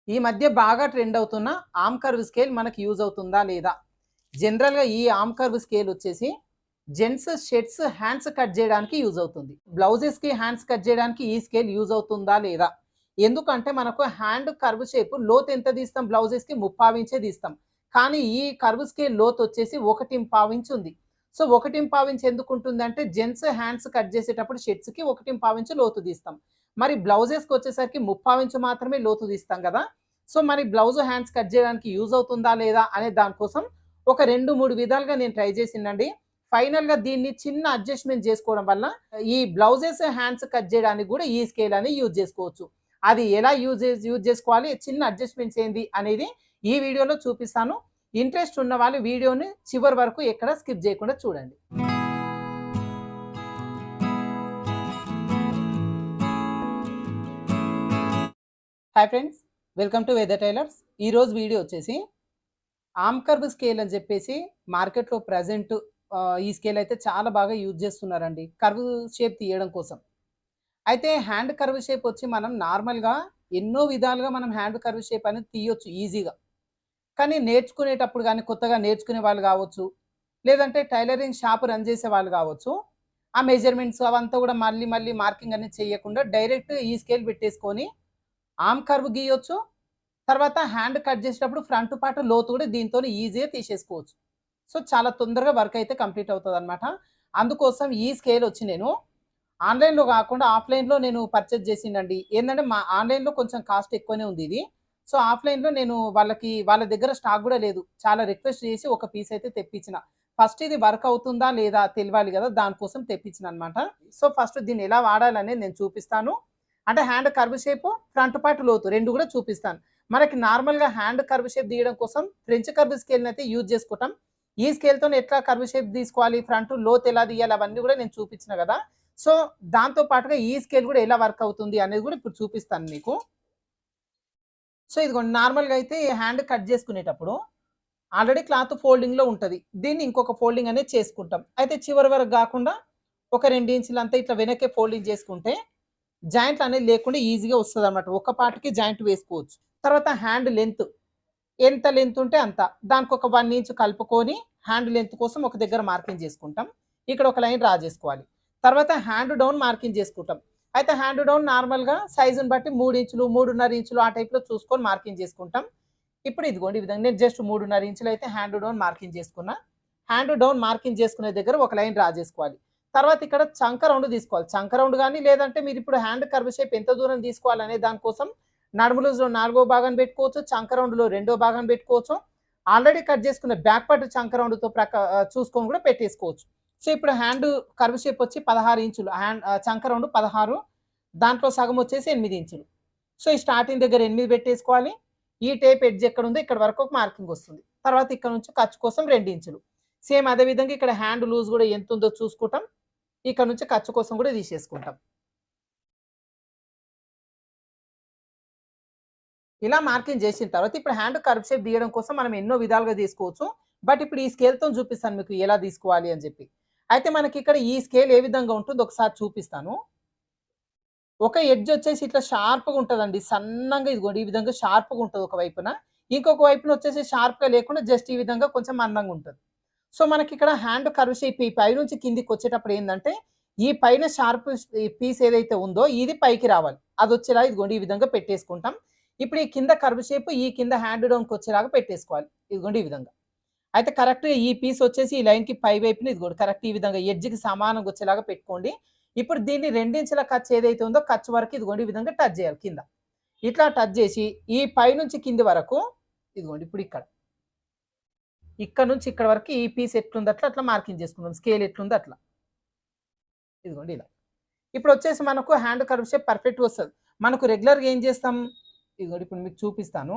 ఈ మధ్య బాగా ట్రెండ్ అవుతున్న ఆర్మ్ కర్వ్ స్కేల్ మనకి యూజ్ అవుతుందా లేదా? జనరల్‌గా ఈ ఆర్మ్ కర్వ్ స్కేల్ వచ్చేసి జెంట్స్ షర్ట్స్ హ్యాండ్స్ కట్ చేయడానికి యూజ్ అవుతుంది. బ్లౌజెస్‌కి హ్యాండ్స్ కట్ చేయడానికి ఈ స్కేల్ యూజ్ అవుతుందా లేదా? ఎందుకంటే మనకు హ్యాండ్ కర్వ్ షేప్ లోతు ఎంత తీస్తాం బ్లౌజెస్‌కి 3/4 ఇంచే తీస్తాం. కానీ ఈ కర్వ్ స్కేల్ లోతు వచ్చేసి 1/4 ఇంచ్ ఉంది. సో 1/4 ఇంచ్ ఎందుకుంటుందంటే జెంట్స్ హ్యాండ్స్ కట్ చేసేటప్పుడు షర్ట్స్‌కి 1/4 ఇంచ్ లోతు తీస్తాం. మరి బ్లౌజెస్‌కి వచ్చేసరికి 3/4 ఇంచ్ మాత్రమే లోతు తీస్తాం కదా! సో మరి బ్లౌజ్ హ్యాండ్స్ కట్ చేయడానికి యూజ్ అవుతుందా లేదా అనే దానికోసం ఒక 2, 3 విధాలుగా నేను ట్రై చేసిందండి. ఫైనల్‌గా దీన్ని చిన్న అడ్జస్ట్‌మెంట్ చేసుకోవడం వల్ల ఈ బ్లౌజెస్ హ్యాండ్స్ కట్ చేయడానికి కూడా ఈ స్కేల్ అని యూజ్ చేసుకోవచ్చు. అది ఎలా యూజ్ చేసుకోవాలి, చిన్న అడ్జస్ట్‌మెంట్స్ ఏంది అనేది ఈ వీడియోలో చూపిస్తాను. ఇంట్రెస్ట్ ఉన్న వాళ్ళు వీడియోని చివరి వరకు ఎక్కడ స్కిప్ చేయకుండా చూడండి. Hi friends, welcome to weather tailors. ఈరోజు వీడియో వచ్చేసి ఆర్మ్ కర్వ్ స్కేల్ అని చెప్పేసి మార్కెట్‌లో ప్రెజెంట్ ఈ స్కేల్ అయితే చాలా బాగా యూజ్ చేస్తున్నారండి కర్వ్ షేప్ తీయడం కోసం. అయితే హ్యాండ్ కర్వ్ షేప్ వచ్చి మనం నార్మల్‌గా ఎన్నో విధాలుగా మనం హ్యాండ్ కర్వ్ షేప్ అనేది తీయొచ్చు ఈజీగా. కానీ నేర్చుకునేటప్పుడు గానీ, కొత్తగా నేర్చుకునే వాళ్ళు కావచ్చు, లేదంటే టైలరింగ్ షాప్ రన్ చేసే వాళ్ళు కావచ్చు, ఆ మెజర్‌మెంట్స్ అవంతా కూడా మళ్ళీ మళ్ళీ మార్కింగ్ అనేది చేయకుండా డైరెక్ట్ ఈ స్కేల్ పెట్టేసుకొని ఆర్మ్ కర్వ్ గీయొచ్చు. తర్వాత హ్యాండ్ కట్ చేసేటప్పుడు ఫ్రంట్ పార్ట్ లోతు కూడా దీంతోని ఈజీగా తీసేసుకోవచ్చు. సో, చాలా తొందరగా వర్క్ అయితే కంప్లీట్ అవుతదనమాట. అందుకోసం ఈ స్కేల్ వచ్చి నేను ఆన్‌లైన్‌లో కాకుండా ఆఫ్‌లైన్‌లో నేను పర్చేజ్ చేసిండండి. ఏందంటే మా ఆన్‌లైన్‌లో కొంచెం కాస్ట్ ఎక్కువనే ఉంది ఇది. సో, ఆఫ్‌లైన్‌లో నేను వాళ్ళ దగ్గర స్టాక్ కూడా లేదు. చాలా రిక్వెస్ట్ చేసి ఒక పీస్ అయితే తెప్పించిన. ఫస్ట్ ఇది వర్క్ అవుతుందా లేదా తెలవాలి కదా! దానికోసం తెప్పించిననమాట. సో, ఫస్ట్ దీన్ని ఎలా వాడాలనేది నేను చూపిస్తాను. అంటే hand curve shape, front part లోతు 2 కూడా చూపిస్తాను. మనకి నార్మల్‌గా హ్యాండ్ కర్వ్ షేప్ తీయడం కోసం ఫ్రెంచ్ కర్వ్ స్కేల్‌నయితే యూజ్ చేసుకుంటాం. ఈ స్కేల్‌తోని ఎట్లా కర్వ్ షేప్ తీసుకోవాలి, ఫ్రంట్ లోతు ఎలా తీయాలి అవన్నీ కూడా నేను చూపించిన కదా! సో, దాంతో పాటుగా ఈ స్కేల్ కూడా ఎలా వర్క్ అవుతుంది అనేది కూడా ఇప్పుడు చూపిస్తాను మీకు. సో, ఇదిగోండి నార్మల్‌గా అయితే హ్యాండ్ కట్ చేసుకునేటప్పుడు ఆల్రెడీ క్లాత్ ఫోల్డింగ్‌లో ఉంటది. దీన్ని ఇంకొక ఫోల్డింగ్ అనేది చేసుకుంటాం. అయితే చివరి వరకు గాకుండా ఒక 2 ఇంచులంతా ఇట్లా వెనక్కే ఫోల్డింగ్ చేసుకుంటే జాయింట్లు అనేది లేకుండా ఈజీగా వస్తదనమాట. ఒక్క పార్ట్‌కి జాయింట్ వేసుకోవచ్చు. తర్వాత హ్యాండ్ లెంత్ ఎంత లెంత్ ఉంటే అంత. దానికొక 1 ఇంచ్ కలుపుకొని హ్యాండ్ లెంత్ కోసం ఒక దగ్గర మార్కింగ్ చేసుకుంటాం. ఇక్కడ ఒక లైన్ డ్రా చేసుకోవాలి. తర్వాత హ్యాండ్ డౌన్ మార్కింగ్ చేసుకుంటాం. అయితే హ్యాండ్ డౌన్ నార్మల్‌గా సైజుని బట్టి 3 ఇంచులు, 3.5 ఇంచులు ఆ టైప్‌లో చూసుకొని మార్కింగ్ చేసుకుంటాం. ఇప్పుడు ఇదిగోండి ఈ విధంగా నేను జస్ట్ 3.5 ఇంచులు అయితే హ్యాండ్ డౌన్ మార్కింగ్ చేసుకున్నా. హ్యాండ్ డౌన్ మార్కింగ్ చేసుకునే దగ్గర ఒక లైన్ డ్రా చేసుకోవాలి. తర్వాత ఇక్కడ చంక రౌండ్ తీసుకోవాలి. చంక రౌండ్ గాని లేదంటే మీరిప్పుడు హ్యాండ్ కర్వ్ షేప్ ఎంత దూరం తీసుకోవాలనే దాని కోసం నడుము లూజ్‌లో 4 భాగాన్ని పెట్టుకోవచ్చు. చంక రౌండ్‌లో రెండో భాగాన్ని పెట్టుకోవచ్చు. ఆల్రెడీ కట్ చేసుకున్న బ్యాక్ పార్ట్ చంక రౌండ్‌తో చూసుకొని కూడా పెట్టేసుకోవచ్చు. సో, ఇప్పుడు హ్యాండ్ కర్వ్ షేప్ వచ్చి 16 ఇంచులు. చంక రౌండ్ 16, దాంట్లో సగం వచ్చేసి 8 ఇంచులు. సో, ఈ స్టార్టింగ్ దగ్గర 8 పెట్టేసుకోవాలి. ఈ టేప్ ఎడ్జ్ ఎక్కడుందో ఇక్కడ వరకు ఒక మార్కింగ్ వస్తుంది. తర్వాత ఇక్కడ నుంచి ఖర్చు కోసం 2 ఇంచులు. సేమ్ అదే విధంగా ఇక్కడ హ్యాండ్ లూజ్ కూడా ఎంతుందో చూసుకుంటాం. ఇక్కడ నుంచి ఖర్చు కోసం కూడా తీసేసుకుంటాం. ఇలా మార్కింగ్ చేసిన తర్వాత ఇప్పుడు హ్యాండ్ కర్వ్ షేప్ తీయడం కోసం మనం ఎన్నో విధాలుగా తీసుకోవచ్చు. బట్ ఇప్పుడు ఈ స్కేల్‌తోని చూపిస్తాను మీకు ఎలా తీసుకోవాలి అని చెప్పి. అయితే మనకి ఇక్కడ ఈ స్కేల్ ఏ విధంగా ఉంటుందో ఒకసారి చూపిస్తాను. ఒక ఎడ్జ్ వచ్చేసి ఇట్లా షార్ప్‌గా ఉంటదండి. సన్నంగా ఇదిగోండి ఈ విధంగా షార్ప్‌గా ఉంటది ఒక వైపున. ఇంకొక వైపున వచ్చేసి షార్ప్‌గా లేకుండా జస్ట్ ఈ విధంగా కొంచెం మందంగా ఉంటది. సో, మనకిక్కడ హ్యాండ్ కర్వ్ షేప్ ఈ పైనుంచి కిందకొచ్చేటప్పుడు ఏందంటే, ఈ పైన షార్ప్ ఈ పీస్ ఏదైతే ఉందో ఇది పైకి రావాలి. అదొచ్చేలా ఇదిగోండి ఈ విధంగా పెట్టేసుకుంటాం. ఇప్పుడు ఈ కింద కర్వ్ షేప్ ఈ కింద హ్యాండ్ డౌన్‌కొచ్చేలాగా పెట్టేసుకోవాలి. ఇదిగోండి ఈ విధంగా. అయితే కరెక్ట్‌గా ఈ పీస్ వచ్చేసి ఈ లైన్‌కి పై వైపున ఇదిగోండి కరెక్ట్ ఈ విధంగా ఎడ్జ్‌కి సమానంగా వచ్చేలాగా పెట్టుకోండి. ఇప్పుడు దీన్ని 2 ఇంచుల ఖర్చు ఏదైతే ఉందో ఖర్చు వరకు ఇదిగోండి ఈ విధంగా టచ్ చేయాలి కింద. ఇట్లా టచ్ చేసి ఈ పైనుంచి కింది వరకు ఇదిగోండి ఇప్పుడు ఇక్కడ. ఇక్కడ నుంచి ఇక్కడ వరకు ఈ పీస్ ఎట్లుందో అట్లా మార్కింగ్ చేసుకుందాం. స్కేల్ ఎట్లుందో అట్లా. ఇదిగోండి ఇలా. ఇప్పుడొచ్చేసి మనకు హ్యాండ్ కర్వ్ షేప్ పర్ఫెక్ట్‌గా వస్తది. మనకు రెగ్యులర్‌గా ఏం చేస్తాం? ఇదిగోండి ఇప్పుడు మీకు చూపిస్తాను.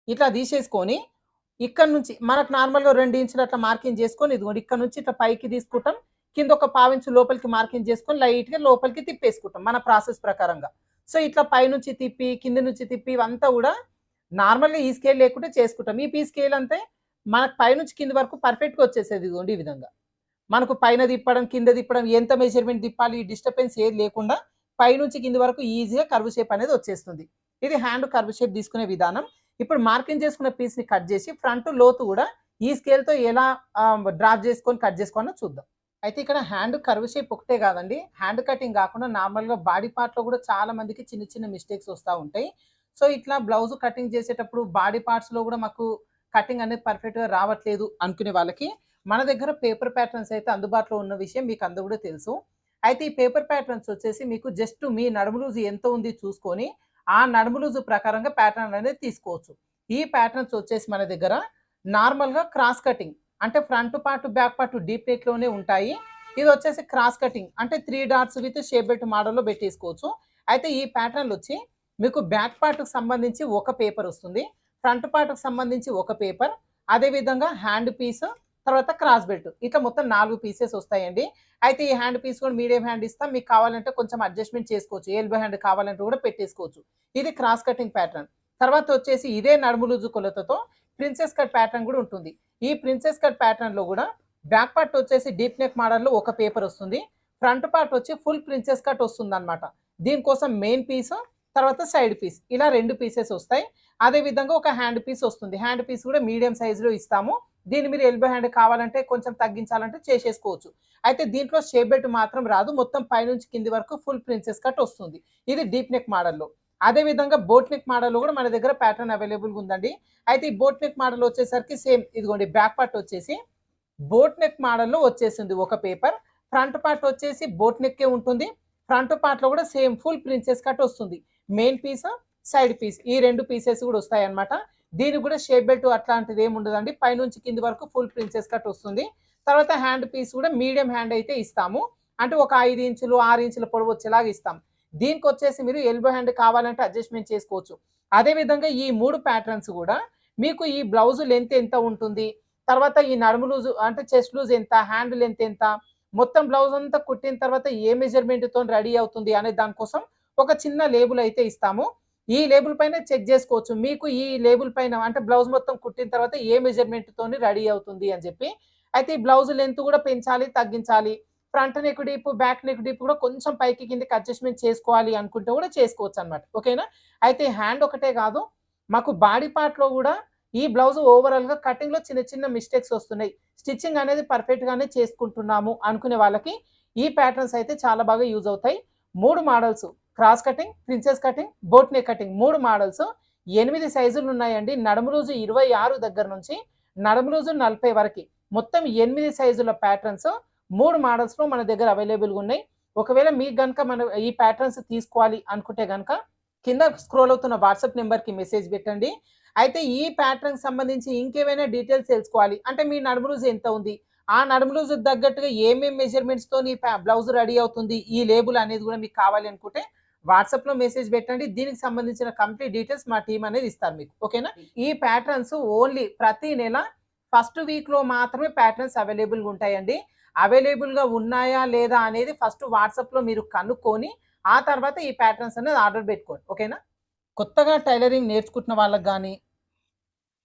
ఇట్లా తీసేసుకొని ఇక్కడ నుంచి మనకు నార్మల్‌గా 2 ఇంచులు అట్లా మార్కింగ్ చేసుకొని ఇదిగోండి ఇక్కడ నుంచి ఇట్లా పైకి తీసుకుంటాం. కింద ఒక పావించు లోపలికి మార్కింగ్ చేసుకొని లైట్‌గా లోపలికి తిప్పేసుకుంటాం మన ప్రాసెస్ ప్రకారంగా. సో, ఇట్లా పైనుంచి తిప్పి, కింద నుంచి తిప్పి ఇవంతా కూడా నార్మల్‌గా ఈ స్కేల్ లేకుంటే చేసుకుంటాం. ఈ పీ స్కేల్ అంతే మనకు పైనుంచి కింద వరకు పర్ఫెక్ట్‌గా వచ్చేసేది ఇదిగోండి ఈ విధంగా. మనకు పైన తిప్పడం, కింద తిప్పడం ఎంత మెజర్‌మెంట్ తిప్పాలి డిస్టర్బెన్స్ ఏది లేకుండా పైనుంచి కింద వరకు ఈజీగా కర్వ్ షేప్ అనేది వచ్చేస్తుంది. ఇది హ్యాండ్ కర్వ్ షేప్ తీసుకునే విధానం. ఇప్పుడు మార్కింగ్ చేసుకున్న పీస్‌ని కట్ చేసి ఫ్రంట్ లోతు కూడా ఈ స్కేల్‌తో ఎలా డ్రా చేసుకొని కట్ చేసుకోవాలో చూద్దాం. అయితే ఇక్కడ హ్యాండ్ కర్వ్ షేప్ ఒకటే కాదండి. హ్యాండ్ కటింగ్ కాకుండా నార్మల్‌గా బాడీ పార్ట్‌లో కూడా చాలా మందికి చిన్న చిన్న మిస్టేక్స్ వస్తా ఉంటాయి. సో, ఇట్లా బ్లౌజ్ కటింగ్ చేసేటప్పుడు బాడీ పార్ట్స్‌లో కూడా మాకు కటింగ్ అనేది పర్ఫెక్ట్‌గా రావట్లేదు అనుకునే వాళ్ళకి మన దగ్గర పేపర్ ప్యాటర్న్స్ అయితే అందుబాటులో ఉన్న విషయం మీకు అందరూ కూడా తెలుసు. అయితే ఈ పేపర్ ప్యాటర్న్స్ వచ్చేసి మీకు జస్ట్ మీ నడుము లూజ్ ఎంత ఉంది చూసుకొని, ఆ నడుము లూజ్ ప్రకారంగా ప్యాటర్న్ అనేది తీసుకోవచ్చు. ఈ ప్యాటర్న్స్ వచ్చేసి మన దగ్గర నార్మల్‌గా క్రాస్ కటింగ్ అంటే front part, back part deep నెక్‌లోనే ఉంటాయి. ఇది వచ్చేసి క్రాస్ కటింగ్ అంటే 3 డాట్స్ విత్ షేప్ బెల్ట్ మోడల్‌లో పెట్టేసుకోవచ్చు. అయితే ఈ ప్యాటర్న్‌లొచ్చి మీకు బ్యాక్ పార్ట్‌కి సంబంధించి ఒక పేపర్ వస్తుంది. ఫ్రంట్ పార్ట్‌కి సంబంధించి ఒక పేపర్, అదే విధంగా హ్యాండ్ పీస్, తర్వాత క్రాస్ బెల్ట్. ఇట్లా మొత్తం 4 పీసెస్ వస్తాయండి. అయితే ఈ హ్యాండ్ పీస్ కూడా మీడియం హ్యాండ్ ఇస్తాం. మీకు కావాలంటే కొంచెం అడ్జస్ట్‌మెంట్ చేసుకోవచ్చు. ఎల్బో హ్యాండ్ కావాలంటే కూడా పెట్టేసుకోవచ్చు. ఇది క్రాస్ కటింగ్ ప్యాటర్న్. తర్వాత వచ్చేసి ఇదే నడుము లూజు కొలతతో ప్రిన్సెస్ కట్ ప్యాటర్న్ కూడా ఉంటుంది. ఈ ప్రిన్సెస్ కట్ ప్యాటర్న్‌లో కూడా బ్యాక్ పార్ట్ వచ్చేసి డీప్ నెక్ మోడల్‌లో ఒక పేపర్ వస్తుంది. ఫ్రంట్ పార్ట్ వచ్చి ఫుల్ ప్రిన్సెస్ కట్ వస్తుందన్నమాట. దీనికోసం మెయిన్ పీస్, తర్వాత సైడ్ పీస్ ఇలా 2 పీసెస్ వస్తాయి. అదే విధంగా ఒక హ్యాండ్ పీస్ వస్తుంది. హ్యాండ్ పీస్ కూడా మీడియం సైజులో ఇస్తాము. దీన్ని మీరు ఎల్బో హ్యాండ్ కావాలంటే కొంచెం తగ్గించాలంటే చేసేసుకోవచ్చు. అయితే దీంట్లో షేప్ బెల్ట్ మాత్రం రాదు. మొత్తం పైనుంచి కింది వరకు ఫుల్ ప్రిన్సెస్ కట్ వస్తుంది. ఇది డీప్ నెక్ మోడల్‌లో. అదే విధంగా బోట్ నెక్ మోడల్‌లో కూడా మన దగ్గర ప్యాటర్న్ అవైలబుల్‌గా ఉందండి. అయితే ఈ బోట్ నెక్ మోడల్ వచ్చేసరికి సేమ్ ఇదిగోండి బ్యాక్ పార్ట్ వచ్చేసి బోట్ నెక్ మోడల్‌లో వచ్చేసింది ఒక పేపర్. ఫ్రంట్ పార్ట్ వచ్చేసి బోట్ నెక్కే ఉంటుంది. ఫ్రంట్ పార్ట్‌లో కూడా సేమ్ ఫుల్ ప్రిన్సెస్ కట్ వస్తుంది. మెయిన్ పీస్, సైడ్ పీస్ ఈ 2 పీసెస్ కూడా వస్తాయన్నమాట. దీనికి కూడా షేప్ బెల్ట్ అట్లాంటిది ఏమి ఉండదండి. పైనుంచి కింది వరకు ఫుల్ ప్రిన్సెస్ కట్ వస్తుంది. తర్వాత హ్యాండ్ పీస్ కూడా మీడియం హ్యాండ్ అయితే ఇస్తాము. అంటే ఒక 5 ఇంచులు, 6 ఇంచుల పొడవు వచ్చేలాగా ఇస్తాం. దీనికొచ్చేసి మీరు ఎల్బో హ్యాండ్ కావాలంటే అడ్జస్ట్‌మెంట్ చేసుకోవచ్చు. అదే విధంగా ఈ 3 ప్యాటర్న్స్ కూడా మీకు ఈ బ్లౌజ్ లెంత్ ఎంత ఉంటుంది, తర్వాత ఈ నడుము లూజు అంటే చెస్ట్ లూజ్ ఎంత, హ్యాండ్ లెంత్ ఎంత, మొత్తం బ్లౌజ్ అంతా కుట్టిన తర్వాత ఏ మెజర్‌మెంట్‌తోని రెడీ అవుతుంది అనే దానికోసం ఒక చిన్న లేబుల్ అయితే ఇస్తాము. ఈ లేబుల్ పైన చెక్ చేసుకోవచ్చు. మీకు ఈ లేబుల్ పైన అంటే బ్లౌజ్ మొత్తం కుట్టిన తర్వాత ఏ మెజర్‌మెంట్‌తోని రెడీ అవుతుంది అని చెప్పి. అయితే ఈ బ్లౌజ్ లెంత్ కూడా పెంచాలి, తగ్గించాలి. Front neck deep, back neck deep కూడా కొంచెం పైకి కిందకి అడ్జస్ట్‌మెంట్ చేసుకోవాలి అనుకుంటే కూడా చేసుకోవచ్చనమాట. ఓకేనా? అయితే హ్యాండ్ ఒకటే కాదు, మాకు బాడీ పార్ట్‌లో కూడా ఈ బ్లౌజ్ ఓవరాల్‌గా కటింగ్‌లో చిన్న చిన్న మిస్టేక్స్ వస్తున్నాయి. స్టిచ్చింగ్ అనేది పర్ఫెక్ట్‌గానే చేసుకుంటున్నాము అనుకునే వాళ్ళకి ఈ ప్యాటర్న్స్ అయితే చాలా బాగా యూజ్ అవుతాయి. 3 models cross cutting, princess cutting, boat neck cutting 3 models 8 సైజులు ఉన్నాయండి. నడుము లూజు 26 దగ్గర నుంచి నడుము లూజు 40 వరకి మొత్తం 8 సైజుల ప్యాటర్న్స్ 3 మోడల్స్‌లో మన దగ్గర అవైలబుల్‌గా ఉన్నాయి. ఒకవేళ మీకు గనుక ఈ ప్యాటర్న్స్ తీసుకోవాలి అనుకుంటే గనుక కింద స్క్రోల్ అవుతున్న వాట్సాప్ నంబర్‌కి మెసేజ్ పెట్టండి. అయితే ఈ ప్యాటర్న్‌కి సంబంధించి ఇంకేమైనా డీటెయిల్స్ తెలుసుకోవాలి అంటే మీ నడుము లూజ్ ఎంత ఉంది? ఆ నడుము లూజ్‌కి తగ్గట్టుగా ఏమేం మెజర్‌మెంట్స్‌తోని బ్లౌజ్ రెడీ అవుతుంది. ఈ లేబుల్ అనేది కూడా మీకు కావాలి అనుకుంటే వాట్సాప్‌లో మెసేజ్ పెట్టండి. దీనికి సంబంధించిన కంప్లీట్ డీటెయిల్స్ మా టీమ్ అనేది ఇస్తారు మీకు. ఓకేనా? ఈ ప్యాటర్న్స్ ఓన్లీ ప్రతి నెల ఫస్ట్ వీక్‌లో మాత్రమే ప్యాటర్న్స్ అవైలబుల్‌గా ఉంటాయండి. అవైలబుల్‌గా ఉన్నాయా లేదా అనేది ఫస్ట్ వాట్సాప్‌లో మీరు కనుక్కొని ఆ తర్వాత ఈ ప్యాటర్న్స్ అనేది ఆర్డర్ పెట్టుకోండి. ఓకేనా? కొత్తగా టైలరింగ్ నేర్చుకుంటున్న వాళ్ళకి గానీ,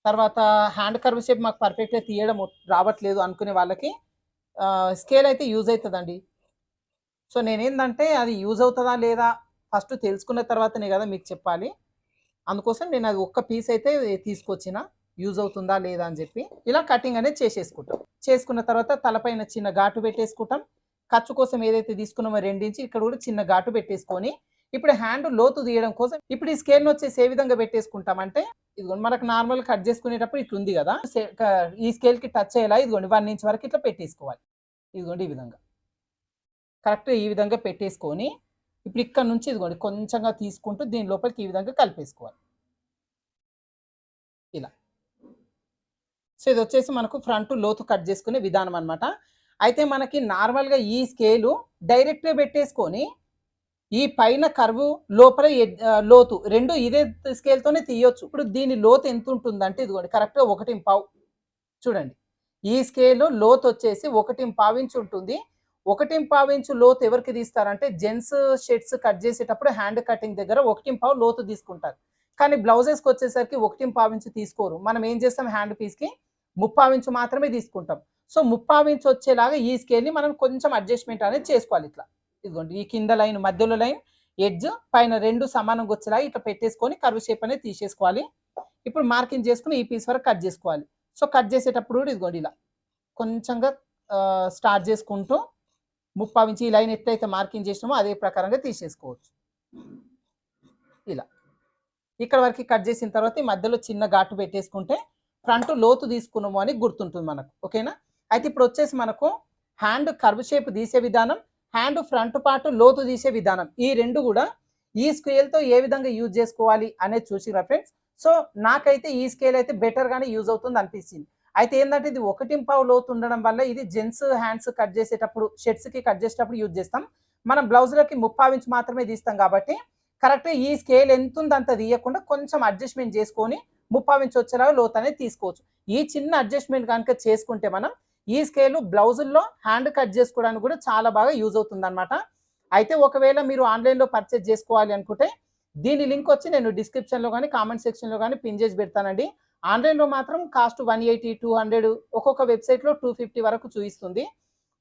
తర్వాత హ్యాండ్ కర్వ్ షేప్ మాకు పర్ఫెక్ట్‌గా తీయడం రావట్లేదు అనుకునే వాళ్ళకి స్కేల్ అయితే యూజ్ అయితదండి. సో, నేనేందంటే అది యూజ్ అవుతదా లేదా ఫస్ట్ తెలుసుకున్న తర్వాతనే గదా మీకు చెప్పాలి. అందుకోసం నేను అది ఒక్క పీస్ అయితే తీసుకొచ్చిన. యూజ్ అవుతుందా లేదా అని జెప్పి. ఇలా కటింగ్ అనేది చేసేసుకుంటాం. చేసుకున్న తర్వాత తలపైన చిన్న ఘాటు పెట్టేసుకుంటాం. ఖర్చు కోసం ఏదైతే తీసుకున్నామో 2 ఇంచి ఇక్కడ కూడా చిన్న ఘాటు పెట్టేసుకొని, ఇప్పుడు హ్యాండ్ లోతు తీయడం కోసం ఇప్పుడు ఈ స్కేల్‌నొచ్చేసి ఏ విధంగా పెట్టేసుకుంటామంటే, ఇదిగోండి మనకు నార్మల్ కట్ చేసుకునేటప్పుడు ఇట్లుంది గదా! ఈ స్కేల్‌కి టచ్ అయ్యేలా ఇదిగోండి 1 ఇంచ్ వరకు ఇట్లా పెట్టేసుకోవాలి. ఇదిగోండి ఈ విధంగా. కరెక్ట్ ఈ విధంగా పెట్టేసుకొని, ఇప్పుడు ఇక్కడ నుంచి ఇదిగోండి కొంచెంగా తీసుకుంటూ దీని లోపలికి ఈ విధంగా కలిపేసుకోవాలి. ఇలా. సో, ఇదొచ్చేసి మనకు ఫ్రంట్ లోతు కట్ చేసుకునే విధానం అన్నమాట. అయితే మనకి నార్మల్‌గా ఈ స్కేలు డైరెక్ట్‌గా పెట్టేసుకొని, ఈ పైన కర్వ్ లోపల లోతు 2 ఇదే స్కేల్‌తోనే తీయొచ్చు. ఇప్పుడు దీని లోతు ఎంతుంటుందంటే ఇదిగోండి కరెక్ట్‌గా 1.5 చూడండి. ఈ స్కేలు లోతొచ్చేసి 1.5 ఇంచ్ ఉంటుంది. 1.5 ఇంచ్ లోతు ఎవరికి తీస్తారంటే జెంట్స్ షర్ట్స్ కట్ చేసేటప్పుడు హ్యాండ్ కటింగ్ దగ్గర 1.5 లోతు తీసుకుంటారు. కానీ బ్లౌజెస్‌కొచ్చేసరికి 1.5 ఇంచ్ తీసుకోరు. మనం ఏం చేస్తాం హ్యాండ్ పీస్‌కి 3/4 ఇంచ్ మాత్రమే తీసుకుంటాం. సో, 3/4 ఇంచ్ వచ్చేలాగా ఈ స్కేల్‌ని మనం కొంచెం అడ్జస్ట్‌మెంట్ అనేది చేసుకోవాలి ఇట్లా. ఇదిగోండి ఈ కింద లైన్ మధ్యలో లైన్, ఎడ్జ్ పైన 2 సమానంగా వచ్చేలా ఇట్లా పెట్టేసుకొని కర్వ్ షేప్ అనేది తీసేసుకోవాలి. ఇప్పుడు మార్కింగ్ చేసుకొని ఈ పీస్ వరకు కట్ చేసుకోవాలి. సో, కట్ చేసేటప్పుడు కూడా ఇదిగోండి ఇలా కొంచెంగా స్టార్ట్ చేసుకుంటూ 30 ఇంచ్ ఈ లైన్ ఎట్లయితే మార్కింగ్ చేసినామో అదే ప్రకారంగా తీసేసుకోవచ్చు. ఇలా. ఇక్కడ వరకు కట్ చేసిన తర్వాత ఈ మధ్యలో చిన్న ఘాటు పెట్టేసుకుంటే ఫ్రంట్ లోతు తీసుకున్నాము అని గుర్తుంటుంది మనకు. ఓకేనా? అయితే ఇప్పుడు వచ్చేసి మనకు హ్యాండ్ కర్వ్ షేప్ తీసే విధానం, హ్యాండ్ ఫ్రంట్ పార్ట్ లోతు తీసే విధానం ఈ 2 కూడా ఈ స్కేల్‌తో ఏ విధంగా యూజ్ చేసుకోవాలి అనేది చూసిర్రా ఫ్రెండ్స్? సో, నాకైతే ఈ స్కేల్ అయితే బెటర్‌గానే యూజ్ అవుతుంది అనిపించింది. అయితే ఏందంటే ఇది 1.5 లోతు ఉండడం వల్ల ఇది జెంట్స్ హ్యాండ్స్ కట్ చేసేటప్పుడు షర్ట్స్‌కి కట్ చేసేటప్పుడు యూజ్ చేస్తాం. మనం బ్లౌజులకి 30 ఇంచ్ మాత్రమే తీస్తాం కాబట్టి కరెక్ట్‌గా ఈ స్కేల్ ఎంతుందో అంత తీయకుండా కొంచెం అడ్జస్ట్‌మెంట్ చేసుకొని 30 ఇంచ్ వచ్చేలాగా లోతు అనేది తీసుకోవచ్చు. ఈ చిన్న అడ్జస్ట్‌మెంట్ గనుక చేసుకుంటే మనం ఈ స్కేలు బ్లౌజుల్లో హ్యాండ్ కట్ చేసుకోవడానికి కూడా చాలా బాగా యూజ్ అవుతుందన్నమాట. అయితే ఒకవేళ మీరు ఆన్‌లైన్‌లో పర్చేజ్ చేసుకోవాలి అనుకుంటే దీని లింక్ వచ్చి నేను డిస్క్రిప్షన్‌లో గాని, కామెంట్ సెక్షన్‌లో గాని పిన్ చేసి పెడతానండి. ఆన్‌లైన్‌లో మాత్రం కాస్ట్ 180, 200 ఒక్కొక్క వెబ్‌సైట్‌లో 250 వరకు చూయిస్తుంది.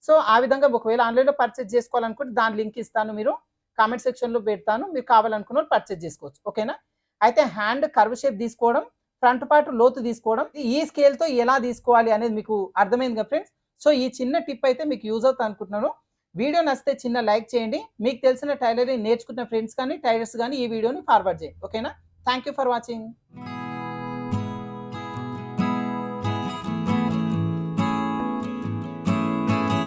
సో, ఆ విధంగా ఒకవేళ ఆన్‌లైన్‌లో పర్చేజ్ చేసుకోవాలనుకుంటే దాని లింక్ ఇస్తాను. మీరు కామెంట్ సెక్షన్‌లో పెడతాను. మీరు కావాలనుకున్నోళ్ళు పర్చేజ్ చేసుకోవచ్చు. ఓకేనా? అయితే హ్యాండ్ కర్వ్ షేప్ తీసుకోవడం, ఫ్రంట్ పార్ట్ లోతు తీసుకోవడం, ఈ స్కేల్‌తో ఎలా తీసుకోవాలి అనేది మీకు అర్థమైంది కదా ఫ్రెండ్స్. సో, ఈ చిన్న టిప్ అయితే మీకు యూజ్ అవుతుంది అనుకుంటున్నాను. వీడియో నచ్చితే చిన్న లైక్ చేయండి. మీకు తెలిసిన టైలరింగ్ నేర్చుకున్న ఫ్రెండ్స్ కానీ, టైలర్స్ గాని ఈ వీడియోని ఫార్వర్డ్ చేయండి. ఓకేనా? Thank you for watching.